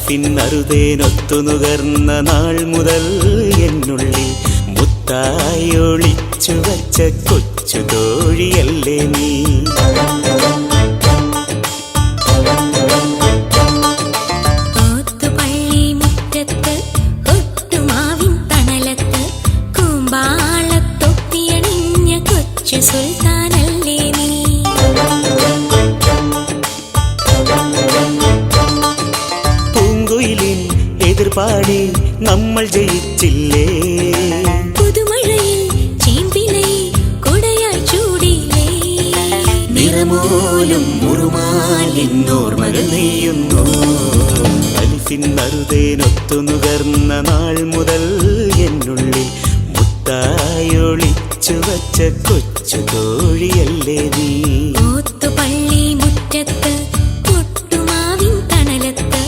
അലിഫിന്നറുതേനൊത്തുനുകർന്ന നാൾ മുതൽ എന്നുള്ളിൽ മുത്തായൊളിച്ചു വച്ച കൊച്ചു തോഴിയല്ലേ നീ. പൂങ്കുയിലിൻ എതിർപാടി നമ്മൾ ജയിച്ചില്ലേ, പുതുമഴയിൽ ചേമ്പിലേ കൊടയായി ചൂടില്ലേ, നിറമോലും മുറുമാലിന്നോർമകൾ നെയ്യുന്നു. അലിഫിന്നറുതേനൊത്തുനുകർന്ന നാൾ മുതൽ എന്നുള്ളിൽ മുത്തായൊളിച്ചു വച്ച കൊച്ചു തോഴിയല്ലേ നീ. ഓത്തുപള്ളി മുറ്റത്ത് ഒട്ടുമാവിൻ തണലത്ത്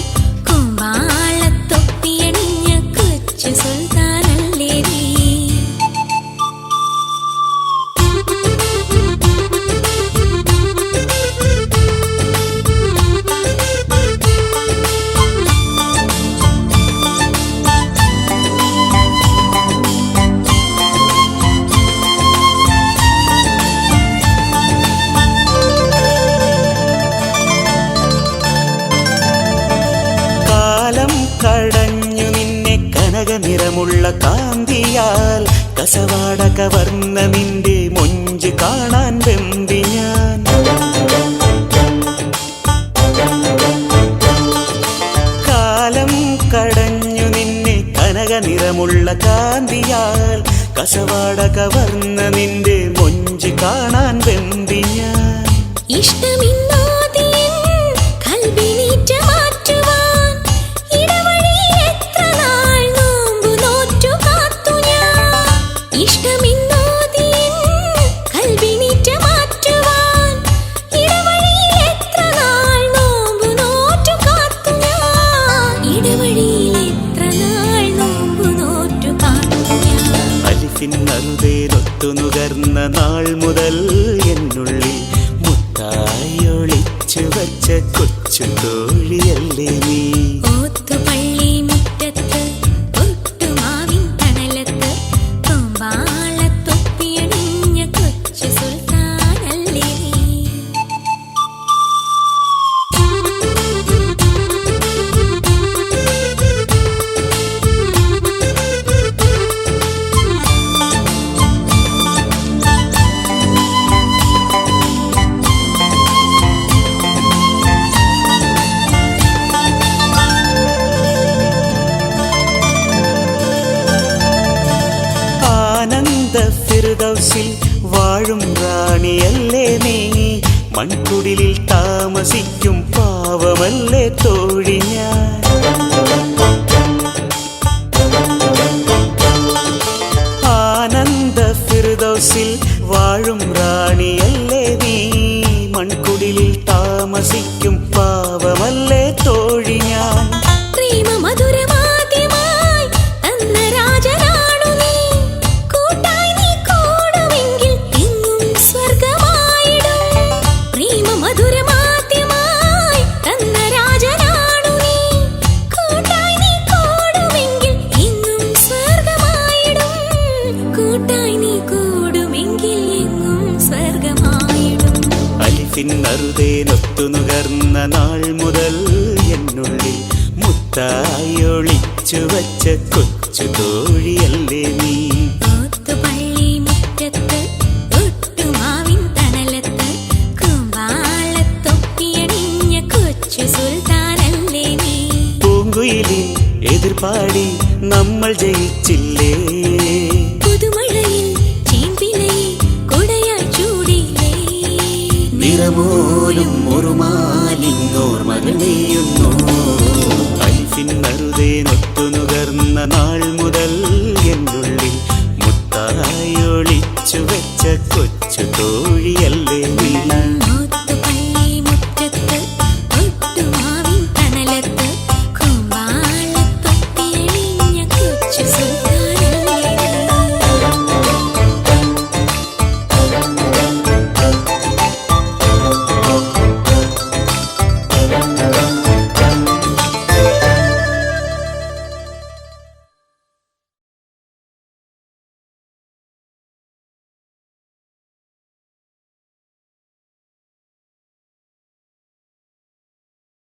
കൂമ്പാളത്തൊപ്പിയണിഞ്ഞ കൊച്ചു സുൽത്താനല്ലേ നീ. കടഞ്ഞു നിന്നെ കനകനിറമുള്ള കാന്തിയാൽ, കസവാട കവർന്ന നിന്റെ മൊഞ്ച് കാണാൻ വെമ്പി ഞാൻ. കാലം കടഞ്ഞു നിന്നെ കനകനിറമുള്ള കാന്തിയാൽ, കസവാട കവർന്ന നിന്റെ മൊഞ്ച് കാണാൻ വെമ്പി ഞാൻ. ഇഷ്ടമിന്നോതിയൻ കൽബിനീറ്റ മാറ്റുവാൻ ഇടവഴിയിൽ എത്ര നാൾ നോമ്പു നോറ്റു കാത്തു ഞാൻ. ഇഷ്ടമിന്നോതിയൻ കൽബിനീറ്റ മാറ്റുവാൻ ഇടവഴിയിൽ എത്ര നാൾ നോമ്പു നോറ്റു കാത്തു ഞാൻ. ഇടവഴിയിൽ എത്ര നാൾ നോമ്പു നോറ്റു കാത്തു ഞാൻ. അലിഫിന്നറുതേനൊത്തുനുകർന്ന നാൾ മുതൽ എന്നുള്ളിൽ മുത്തായൊളിച്ചു വച്ച കൊച്ചു തോഴിയല്ലേ നീ. ഓത്തുപള്ളി മുറ്റത്ത് ഒട്ടുമാവിൻ തണലത്ത് കൂമ്പാളത്തൊപ്പിയണിഞ്ഞ കൊച്ചു സുൽത്താനല്ലേ നീ. ഫിർദൗസിൽ വാഴും റാണിയല്ലേ നീ. മൺകുടിലിൽ താമസിക്കും പാവമല്ലേ തോഴി ഞാൻ. ആനന്ദ ഫിർദൗസിൽ വാഴും റാണിയല്ലേ നീ. മൺകുടിലിൽ താമസിക്കും പാവമല്ലേ തോഴി ഞാൻ. അലിഫിന്നറുതേനൊത്തുനുകർന്ന നാൾ മുതൽ എന്നുള്ളിൽ മുത്തായൊളിച്ചു വച്ച കൊച്ചു തോഴിയല്ലേ നീ. ഓത്തുപള്ളി മുറ്റത്ത് ഒട്ടുമാവിൻ തണലത്ത് കൂമ്പാളത്തൊപ്പിയണിഞ്ഞ കൊച്ചു സുൽത്താനല്ലേ നീ. പൂങ്കുയിലിൻ എതിർപാടി നമ്മൾ ജയിച്ചില്ലേ, പുതുമഴയിൽ ചേമ്പിലേ കൊടയായി ചൂടില്ലേ, നിറമോലും മുറുമാലിന്നോർമകൾ നെയ്യുന്നു. അലിഫിന്നറുതേനൊത്തുനുകർന്ന നാൾ മുതൽ എന്നുള്ളിൽ